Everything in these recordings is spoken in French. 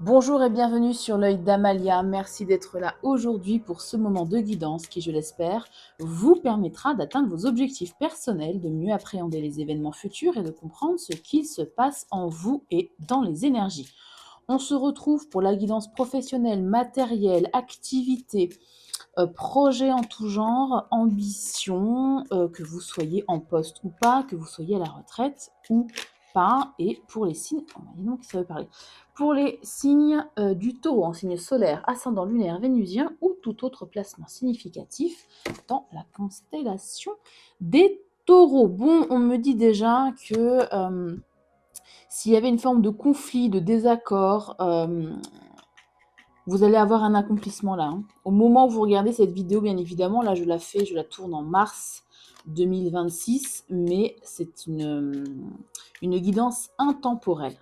Bonjour et bienvenue sur l'œil d'Amalia. Merci d'être là aujourd'hui pour ce moment de guidance qui, je l'espère, vous permettra d'atteindre vos objectifs personnels, de mieux appréhender les événements futurs et de comprendre ce qu'il se passe en vous et dans les énergies. On se retrouve pour la guidance professionnelle, matérielle, activité, projets en tout genre, ambition, que vous soyez en poste ou pas, que vous soyez à la retraite ou pas. Et pour les signes, donc ça veut parler. Pour les signes du taureau en signe solaire, ascendant lunaire vénusien ou tout autre placement significatif dans la constellation des taureaux. Bon, on me dit déjà que s'il y avait une forme de conflit, de désaccord, vous allez avoir un accomplissement là. Au moment où vous regardez cette vidéo, bien évidemment, là je la tourne en mars 2026, mais c'est une guidance intemporelle.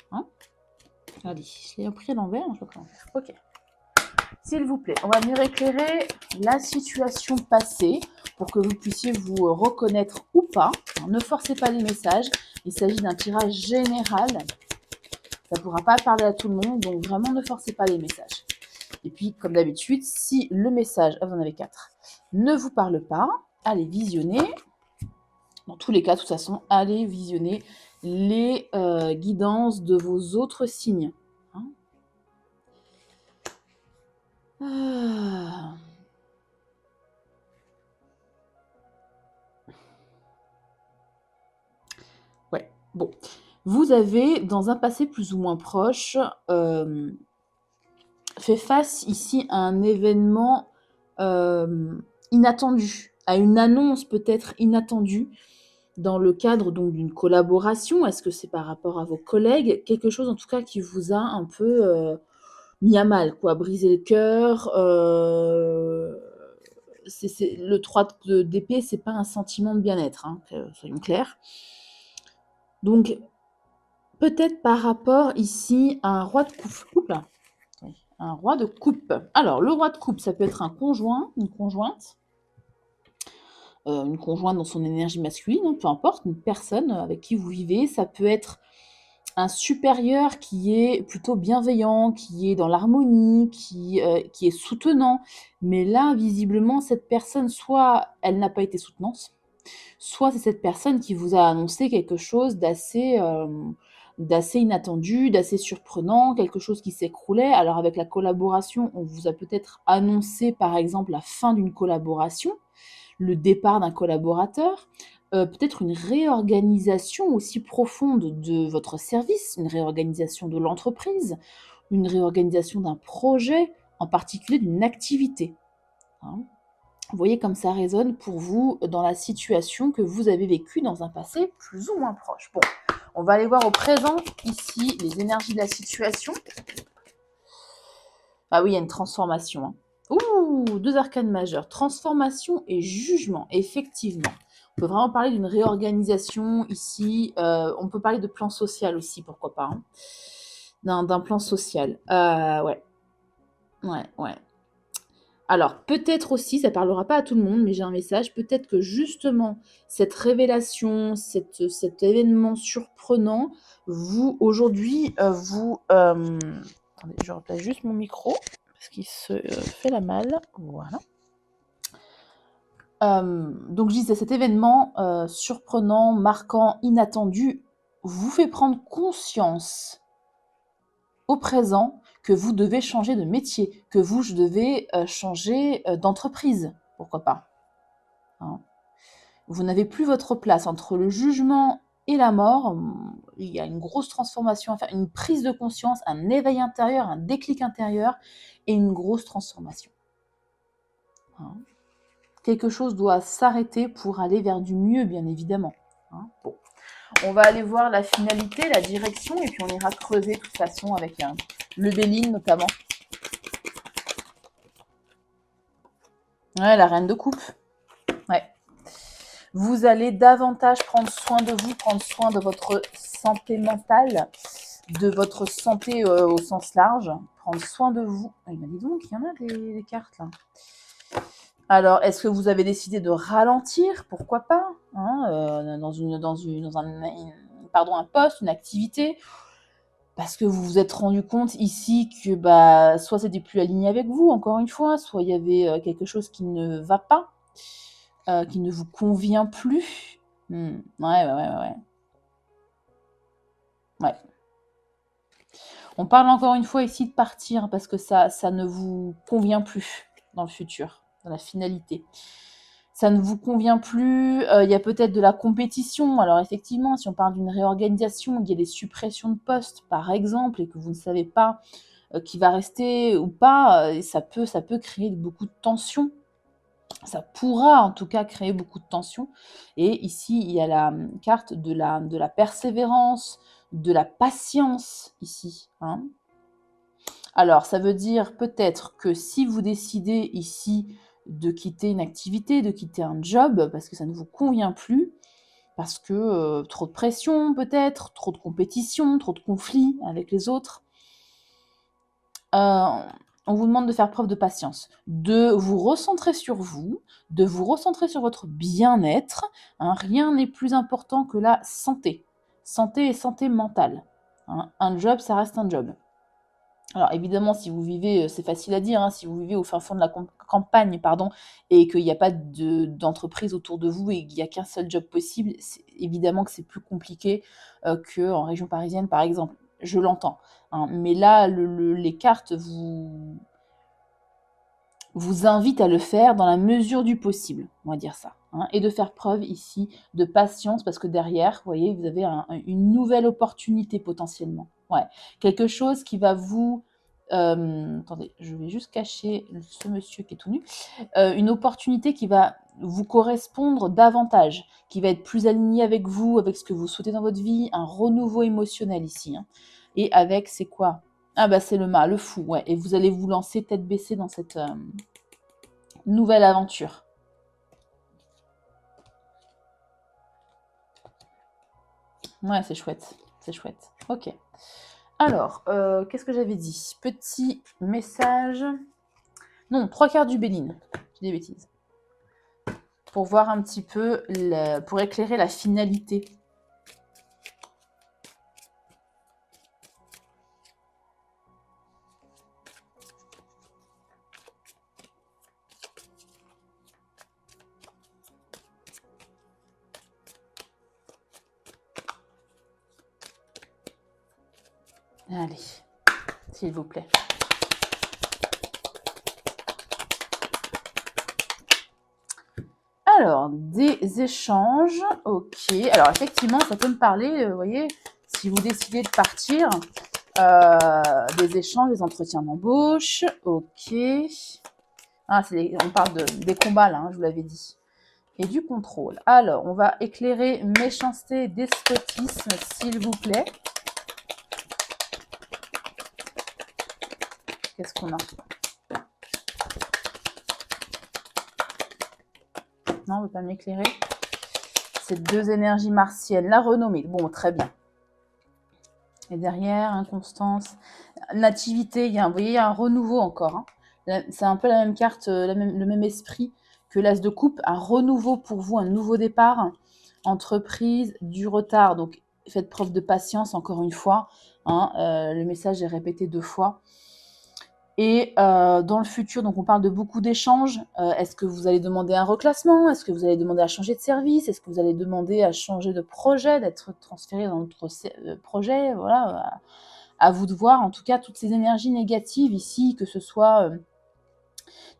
Allez, je l'ai pris à l'envers, je sais pas comment faire. Ok. S'il vous plaît, on va venir éclairer la situation passée pour que vous puissiez vous reconnaître ou pas. Ne forcez pas les messages, il s'agit d'un tirage général. Ça ne pourra pas parler à tout le monde, donc vraiment ne forcez pas les messages. Et puis, comme d'habitude, si le message, vous en avez 4, ne vous parle pas, allez visionner. Dans tous les cas, de toute façon, allez visionner les guidances de vos autres signes. Ouais, bon. Vous avez, dans un passé plus ou moins proche, fait face ici à un événement inattendu, à une annonce peut-être inattendue dans le cadre donc d'une collaboration. Est-ce que c'est par rapport à vos collègues? Quelque chose en tout cas qui vous a un peu mis à mal, quoi, brisé le cœur. Le 3 d'épée, c'est pas un sentiment de bien-être, soyons clairs. Donc, peut-être par rapport ici à un roi de coupe. Un roi de coupe. Alors, le roi de coupe, ça peut être un conjoint, une conjointe dans son énergie masculine, peu importe, une personne avec qui vous vivez. Ça peut être un supérieur qui est plutôt bienveillant, qui est dans l'harmonie, qui est soutenant. Mais là, visiblement, cette personne, soit elle n'a pas été soutenante, soit c'est cette personne qui vous a annoncé quelque chose d'assez inattendu, d'assez surprenant, quelque chose qui s'écroulait. Alors avec la collaboration, on vous a peut-être annoncé par exemple la fin d'une collaboration, le départ d'un collaborateur, peut-être une réorganisation aussi profonde de votre service, une réorganisation de l'entreprise, une réorganisation d'un projet, en particulier d'une activité. Vous voyez comme ça résonne pour vous dans la situation que vous avez vécue dans un passé plus ou moins proche. Bon, on va aller voir au présent, ici, les énergies de la situation. Ah oui, il y a une transformation. Ouh, 2 arcanes majeures. Transformation et jugement, effectivement. On peut vraiment parler d'une réorganisation ici. On peut parler de plan social aussi, pourquoi pas. D'un plan social. Ouais. Alors, peut-être aussi, ça ne parlera pas à tout le monde, mais j'ai un message, peut-être que justement, cette révélation, cet événement surprenant, vous, aujourd'hui, attendez, je replace juste mon micro, parce qu'il se fait la malle. Voilà. Donc, je disais, cet événement surprenant, marquant, inattendu, vous fait prendre conscience au présent que vous devez changer de métier, que vous devez changer d'entreprise, pourquoi pas. Vous n'avez plus votre place entre le jugement et la mort. Il y a une grosse transformation à faire, une prise de conscience, un éveil intérieur, un déclic intérieur et une grosse transformation. Quelque chose doit s'arrêter pour aller vers du mieux, bien évidemment. Bon. On va aller voir la finalité, la direction, et puis on ira creuser de toute façon avec le Béline notamment. Ouais, la reine de coupe. Ouais. Vous allez davantage prendre soin de vous, prendre soin de votre santé mentale, de votre santé au sens large, prendre soin de vous. Ah, dis donc, il y en a des cartes là. Alors, est-ce que vous avez décidé de ralentir? Pourquoi pas, dans un poste, une activité? parce que vous vous êtes rendu compte ici que bah, soit c'était plus aligné avec vous, encore une fois, soit il y avait quelque chose qui ne va pas, qui ne vous convient plus. Ouais. Ouais. On parle encore une fois ici de partir parce que ça ne vous convient plus dans le futur, dans la finalité. Ça ne vous convient plus, il y a peut-être de la compétition. Alors effectivement, si on parle d'une réorganisation, il y a des suppressions de postes, par exemple, et que vous ne savez pas qui va rester ou pas, et ça peut créer beaucoup de tensions. Ça pourra en tout cas créer beaucoup de tensions. Et ici, il y a la carte de la persévérance, de la patience ici. Hein. Alors, ça veut dire peut-être que si vous décidez ici de quitter une activité, de quitter un job, parce que ça ne vous convient plus, parce que trop de pression peut-être, trop de compétition, trop de conflits avec les autres, on vous demande de faire preuve de patience, de vous recentrer sur vous, de vous recentrer sur votre bien-être. Hein. Rien n'est plus important que la santé. Santé et santé mentale. Hein. Un job, ça reste un job. Alors évidemment, si vous vivez, c'est facile à dire, hein, si vous vivez au fin fond de la campagne, pardon, et qu'il n'y a pas d'entreprise autour de vous et qu'il n'y a qu'un seul job possible, évidemment que c'est plus compliqué qu'en région parisienne, par exemple. Je l'entends. Hein, mais là, les cartes vous invitent à le faire dans la mesure du possible, on va dire ça. Hein, et de faire preuve ici de patience, parce que derrière, vous voyez, vous avez une nouvelle opportunité potentiellement. Ouais. Quelque chose qui va vous... attendez, je vais juste cacher ce monsieur qui est tout nu. Une opportunité qui va vous correspondre davantage, qui va être plus alignée avec vous, avec ce que vous souhaitez dans votre vie, un renouveau émotionnel ici. Hein. Et avec, c'est quoi? Ah bah c'est le mât, le fou, ouais. Et vous allez vous lancer tête baissée dans cette nouvelle aventure. Ouais, c'est chouette, c'est chouette. Ok. Alors, qu'est-ce que j'avais dit? Petit message. Non, 3/4 du Bénin. J'ai des bêtises. Pour voir un petit peu, pour éclairer la finalité. Allez, s'il vous plaît. Alors, des échanges, ok. Alors, effectivement, ça peut me parler, vous voyez, si vous décidez de partir, des échanges, des entretiens d'embauche, ok. Ah, on parle des combats, là, hein, je vous l'avais dit. Et du contrôle. Alors, on va éclairer méchanceté, despotisme, s'il vous plaît. Qu'est-ce qu'on a? Non, on ne veut pas m'éclairer. Ces deux énergies martiennes. La renommée. Bon, très bien. Et derrière, inconstance. Nativité, vous voyez, il y a un renouveau encore. Hein. C'est un peu la même carte, le même esprit que l'as de coupe. Un renouveau pour vous, un nouveau départ. Entreprise, du retard. Donc, faites preuve de patience, encore une fois. Hein. Le message est répété 2 fois. Et dans le futur, donc on parle de beaucoup d'échanges. Est-ce que vous allez demander un reclassement? Est-ce que vous allez demander à changer de service? Est-ce que vous allez demander à changer de projet, d'être transféré dans notre projet? Voilà, à vous de voir. En tout cas, toutes ces énergies négatives ici, que ce soit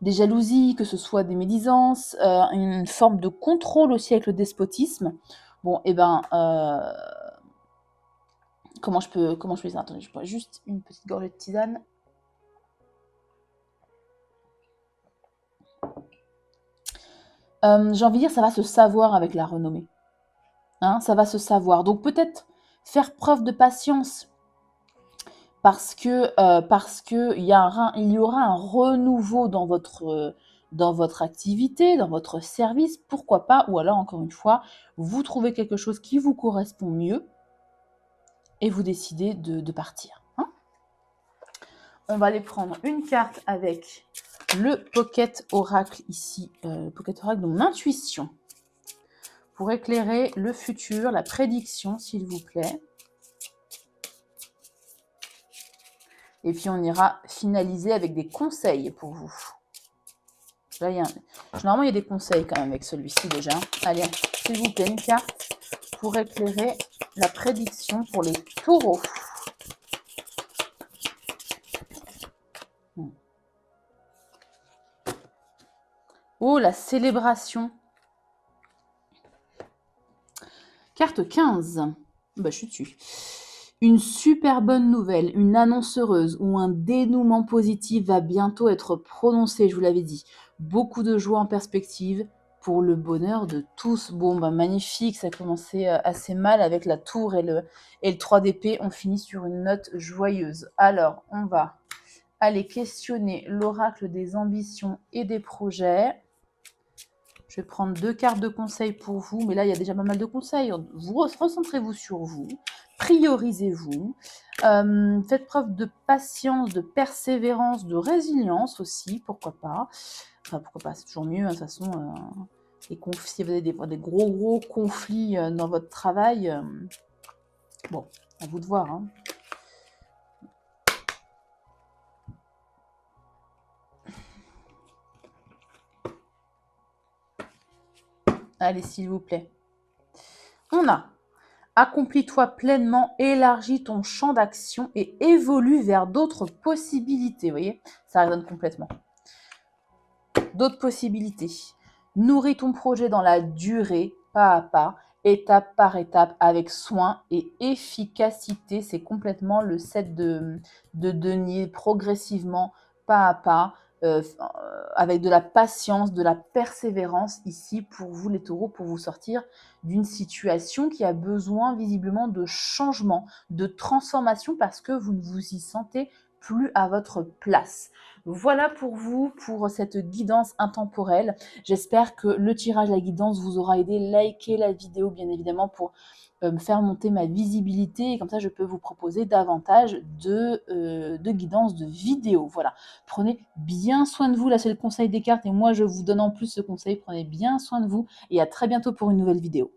des jalousies, que ce soit des médisances, une forme de contrôle aussi avec le despotisme. Bon, et ben, comment je peux faire ça? Attendez, je prends juste une petite gorgée de tisane. J'ai envie de dire, ça va se savoir avec la renommée. Hein, ça va se savoir. Donc peut-être faire preuve de patience parce que il y aura un renouveau dans votre activité, dans votre service, pourquoi pas, ou alors encore une fois, vous trouvez quelque chose qui vous correspond mieux et vous décidez de partir. Hein. On va aller prendre une carte avec le Pocket Oracle ici, Pocket Oracle de mon intuition, pour éclairer le futur, la prédiction, s'il vous plaît. Et puis, on ira finaliser avec des conseils pour vous. Là, normalement, il y a des conseils quand même avec celui-ci déjà. Allez, s'il vous plaît, une carte pour éclairer la prédiction pour les taureaux. Oh, la célébration. Carte 15. Bah, je suis dessus. Une super bonne nouvelle, une annonce heureuse ou un dénouement positif va bientôt être prononcé, je vous l'avais dit. Beaucoup de joie en perspective pour le bonheur de tous. Bon, bah magnifique, ça a commencé assez mal avec la tour et le 3 d'épée. On finit sur une note joyeuse. Alors, on va aller questionner l'oracle des ambitions et des projets. Je vais prendre 2 cartes de conseil pour vous, mais là, il y a déjà pas mal de conseils. Vous recentrez-vous sur vous, priorisez-vous, faites preuve de patience, de persévérance, de résilience aussi, pourquoi pas. Enfin, pourquoi pas, c'est toujours mieux, hein, de toute façon. Si vous avez des gros conflits dans votre travail, bon, à vous de voir, hein. Allez, s'il vous plaît. On a accomplis-toi pleinement, élargis ton champ d'action et évolue vers d'autres possibilités. Vous voyez, ça résonne complètement. D'autres possibilités. Nourris ton projet dans la durée, pas à pas, étape par étape, avec soin et efficacité. C'est complètement le set de denier, progressivement, pas à pas, avec de la patience, de la persévérance ici pour vous les taureaux, pour vous sortir d'une situation qui a besoin visiblement de changement, de transformation parce que vous ne vous y sentez plus à votre place. Voilà pour vous, pour cette guidance intemporelle. J'espère que le tirage, la guidance vous aura aidé. Likez la vidéo, bien évidemment, pour me faire monter ma visibilité. Et comme ça, je peux vous proposer davantage de guidance, de vidéos. Voilà. Prenez bien soin de vous. Là, c'est le conseil des cartes. Et moi, je vous donne en plus ce conseil. Prenez bien soin de vous. Et à très bientôt pour une nouvelle vidéo.